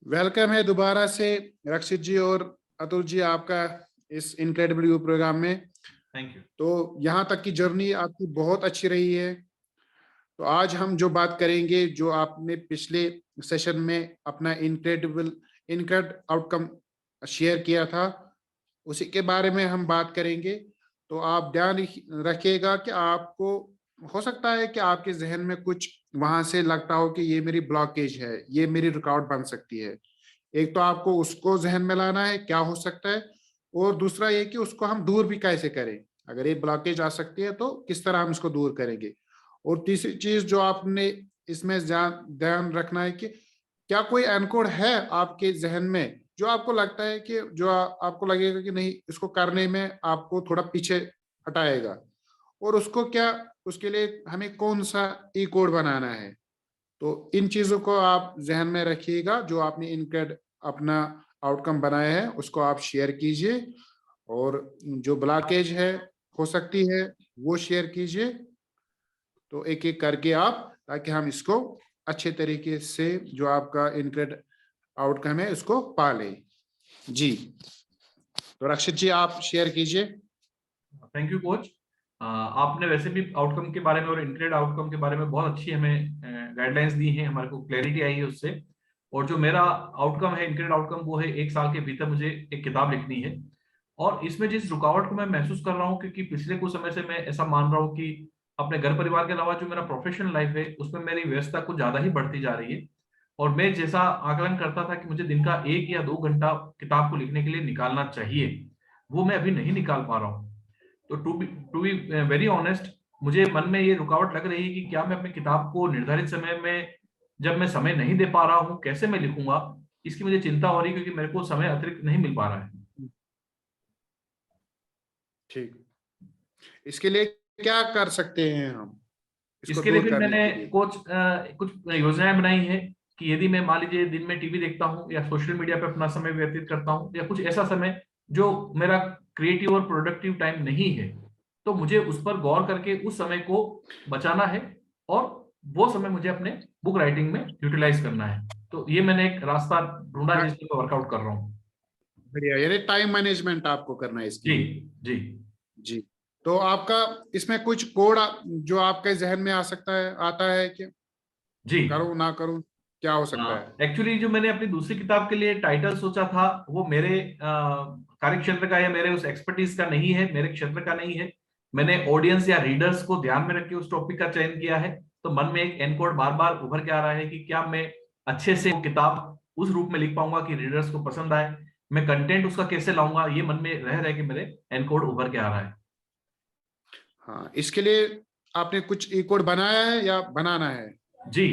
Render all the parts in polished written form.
Welcome है दोबारा से रक्षित जी और अतुल जी आपका इस इनक्रेडिबल यू प्रोग्राम में। Thank you. तो यहाँ तक की जर्नी आपकी बहुत अच्छी रही है। तो आज हम जो बात करेंगे, जो आपने पिछले सेशन में अपना इनक्रेड आउटकम शेयर किया था, उसी के बारे में हम बात करेंगे। तो आप ध्यान रखिएगा कि आपको हो सकता है कि आपके जहन में कुछ वहां से लगता हो कि ये मेरी ब्लॉकेज है, ये मेरी रुकावट बन सकती है। एक तो आपको उसको जहन में लाना है क्या हो सकता है, और दूसरा ये कि उसको हम दूर भी कैसे करें। अगर ये ब्लॉकेज आ सकती है तो किस तरह हम इसको दूर करेंगे। और तीसरी चीज जो आपने इसमें ध्यान रखना है कि क्या कोई एनकोड है आपके जहन में जो आपको लगता है कि जो आपको लगेगा कि नहीं, इसको करने में आपको थोड़ा पीछे हटाएगा, और उसको क्या, उसके लिए हमें कौन सा ई कोड बनाना है। तो इन चीजों को आप जहन में रखिएगा। जो आपने इनक्रेड अपना आउटकम बनाया है उसको आप शेयर कीजिए, और जो ब्लॉकेज है हो सकती है वो शेयर कीजिए। तो एक एक करके आप, ताकि हम इसको अच्छे तरीके से जो आपका इनक्रेड आउटकम है उसको पा लें। जी, तो रक्षित जी आप शेयर कीजिए। Thank you coach. आपने वैसे भी आउटकम के बारे में और इंक्रेड आउटकम के बारे में बहुत अच्छी हमें गाइडलाइंस दी हैं, हमारे को क्लैरिटी आई है उससे। और जो मेरा आउटकम है, इंक्रेड आउटकम, वो है 1 साल के भीतर मुझे एक किताब लिखनी है। और इसमें जिस रुकावट को मैं महसूस कर रहा हूँ, क्योंकि पिछले कुछ समय से मैं ऐसा मान रहा हूँ कि अपने घर परिवार के अलावा जो मेरा प्रोफेशनल लाइफ है उसमें मेरी व्यस्तता कुछ ज्यादा ही बढ़ती जा रही है। और मैं जैसा आकलन करता था कि मुझे दिन का 1 या 2 घंटा किताब को लिखने के लिए निकालना चाहिए, वो मैं अभी नहीं निकाल पा रहा हूँ। तो टू बी वेरी ऑनेस्ट, मुझे मन में ये रुकावट लग रही है कि क्या मैं अपनी किताब को निर्धारित समय में, जब मैं समय नहीं दे पा रहा हूँ, कैसे मैं लिखूंगा। इसकी मुझे चिंता हो रही है, क्योंकि मेरे को समय अतिरिक्त नहीं मिल पा रहा है। ठीक, इसके लिए क्या कर सकते हैं हम इसको इसके लिए दूर फिर करने मैंने के लिए। कुछ योजनाएं बनाई है कि यदि मैं मान लीजिए दिन में टीवी देखता हूँ या सोशल मीडिया पे अपना समय व्यतीत करता हूँ, या कुछ ऐसा समय जो मेरा क्रिएटिव और प्रोडक्टिव टाइम नहीं है, तो मुझे उस पर गौर करके उस समय को बचाना है, और वो समय मुझे अपने बुक राइटिंग में यूटिलाइज करना है। तो ये मैंने एक रास्ता ढूंढा है जिसमें मैं वर्कआउट कर रहा हूँ। बढ़िया, यानी टाइम मैनेजमेंट आपको करना है इसके जी। लिए। जी। जी, तो आपका इसमें कुछ कोड जो आपके जहन में आ सकता है, आता है कि जी। करूं ना करूं, क्या हो सकता है। एक्चुअली जो मैंने अपनी दूसरी किताब के लिए टाइटल सोचा था, वो मेरे कार्य क्षेत्र का या मेरे उस एक्सपर्टीज का नहीं है, मेरे क्षेत्र का नहीं है। मैंने ऑडियंस या रीडर्स को ध्यान में रख के उस टॉपिक का चयन किया है। तो मन में एक एनकोड बार बार उभर के आ रहा है कि क्या मैं अच्छे से वो किताब उस रूप में लिख पाऊंगा कि रीडर्स को पसंद आए। मैं कंटेंट उसका कैसे लाऊंगा, ये मन में रह रह के मेरे एनकोड उभर के आ रहा है। हाँ, इसके लिए आपने कुछ ई कोड बनाया है या बनाना है। जी।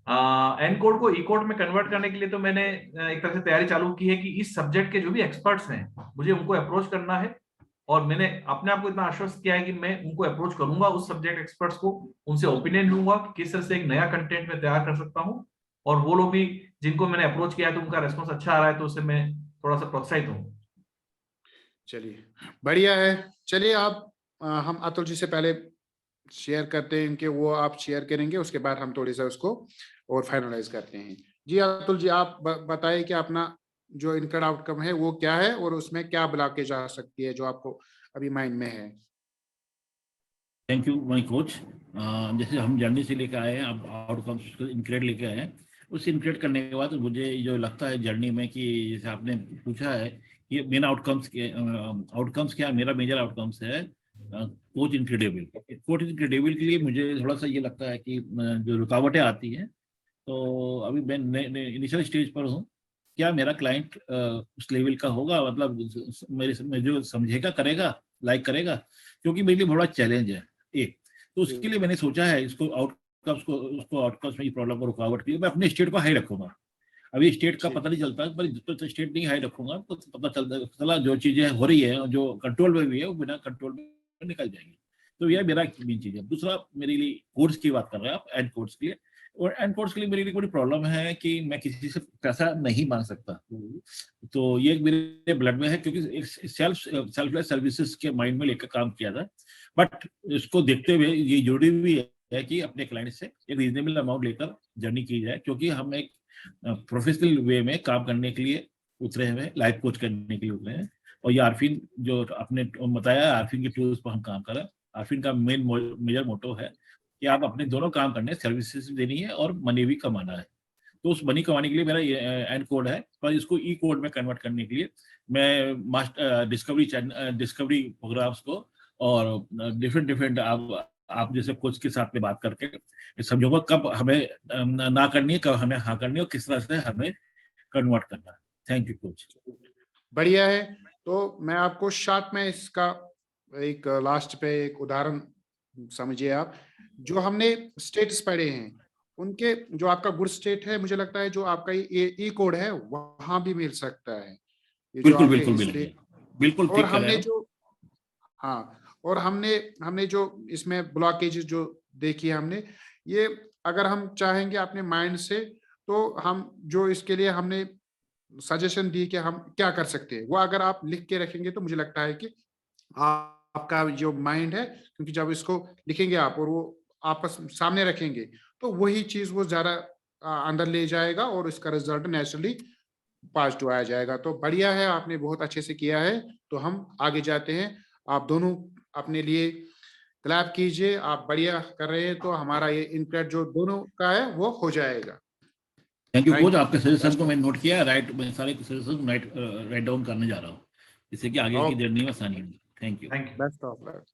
एन कोड को ई कोड में कन्वर्ट करने के लिए तो मैंने एक तरह से तैयारी चालू की है कि इस सब्जेक्ट के जो भी एक्सपर्ट्स हैं मुझे उनको अप्रोच करना है। और मैंने अपने आप को इतना आश्वस्त किया है कि मैं उनको अप्रोच करूंगा, उस सब्जेक्ट एक्सपर्ट्स को, उनसे ओपिनियन लूंगा कि किस तरह से एक नया कंटेंट में तैयार कर सकता हूँ। और वो लोग भी जिनको मैंने अप्रोच किया है तो उनका रेस्पॉन्स अच्छा आ रहा है, तो उससे मैं थोड़ा सा प्रोत्साहित हूँ। चलिए, बढ़िया है। चलिए आप, हम अतुल जी से पहले शेयर करते हैं कि वो आप शेयर करेंगे, उसके बाद हम थोड़ी सा उसको और फाइनलाइज करते हैं। जी अतुल जी, आप बताइए कि अपना जो इनकम आउटकम है वो क्या है, और उसमें क्या ब्लॉकेज आ सकती है जो आपको अभी माइंड में है। Thank you my coach. जैसे हम जर्नी से लेकर आए हैं, अब आउटकम्स इनक्रेड लेके आए हैं। उस इनक्रेड करने के बाद मुझे जो लगता है जर्नी में कि जैसे आपने पूछा है कि मेरा आउटकम्स क्या, मेरा मेजर आउटकम्स है कोच इनक्रेडिबल। कोच इनक्रेडिबल के लिए मुझे थोड़ा सा ये लगता है कि जो रुकावटें आती हैं, तो अभी मैं इनिशियल स्टेज पर हूँ। क्या मेरा क्लाइंट उस लेवल का होगा, मतलब मेरे जो समझेगा, करेगा, लाइक करेगा, क्योंकि मेरे लिए बड़ा चैलेंज है एक। तो उसके लिए मैंने सोचा है इसको आउटकम्स को, उसको आउटकम्स में ये प्रॉब्लम को, रुकावट के लिए मैं अपने स्टेट को हाई रखूंगा। अभी स्टेट का पता नहीं चलता, पर तो स्टेट नहीं हाई रखूंगा तो पता चला जो चीजें हो रही है, जो कंट्रोल में भी है, वो बिना कंट्रोल में निकल जाएंगी। तो यह मेरा मेन चीज है। दूसरा, मेरे लिए कोर्स की बात कर रहे हैं आप, एंड कोर्स के लिए। और एंड कोर्स के लिए मेरे लिए बड़ी प्रॉब्लम है कि मैं किसी से पैसा नहीं मांग सकता। तो ये मेरे ब्लड में है, क्योंकि एक सेल्फलेस सर्विसेज के माइंड में लेकर काम किया था। बट इसको देखते हुए ये जरूरी भी है है कि अपने क्लाइंट से एक रीजनेबल अमाउंट लेकर जर्नी की जाए, क्योंकि हम एक प्रोफेशनल वे में काम करने के लिए उतरे हुए, लाइफ कोच करने के लिए उतरे हैं। और ये आरफिन जो आपने बताया, आरफिन के टूल्स पर हम काम कर रहे हैं। आरफिन का मेजर मोटो है कि आप अपने दोनों काम करने, सर्विसेज देनी है और मनी भी कमाना है। तो उस मनी कमाने के लिए मेरा एंड कोड है, पर इसको ई कोड में कन्वर्ट करने के लिए मैं डिस्कवरी प्रोग्राम्स को और डिफरेंट आप जैसे कोच के साथ में बात करके समझूंगा कब हमें ना करनी है, कब हमें हाँ करनी है और किस तरह से हमें कन्वर्ट करना है। Thank you coach. बढ़िया है। तो मैं आपको शॉर्ट में इसका एक लास्ट पे एक उदाहरण समझिए आप। जो हमने स्टेट्स पढ़े हैं उनके जो आपका गुड स्टेट है, मुझे लगता है जो आपका ये ई कोड है वहां भी मिल सकता है। ये जो बिल्कुल आपके बिल्कुल हिस्ट्री बिल्कुल और ठीक कह रहे हमने हो। जो हाँ, और हमने जो इसमें ब्लॉकेजेस जो देखी है हमने, ये अगर हम चाहेंगे अपने माइंड से, तो हम जो इसके लिए हमने सजेशन दी कि हम क्या कर सकते हैं, वो अगर आप लिख के रखेंगे तो मुझे लगता है कि आपका जो माइंड है, क्योंकि जब इसको लिखेंगे आप और वो आपस सामने रखेंगे तो वही चीज वो ज्यादा अंदर ले जाएगा और इसका रिजल्ट नेचुरली पॉजिटिव आ जाएगा। तो बढ़िया है, आपने बहुत अच्छे से किया है। तो हम आगे जाते हैं। आप दोनों अपने लिए क्लैप कीजिए, आप बढ़िया कर रहे हैं। तो हमारा ये इनक्रेड जो दोनों का है वो हो जाएगा। Thank you coach, thank you. आपके सजेशन को मैं नोट किया, मैं सारे सजेशन राइट डाउन करने जा रहा हूँ, जिससे कि आगे की ओके, जर्नी में आसानी होगी। Thank you. Thank you. Best of luck.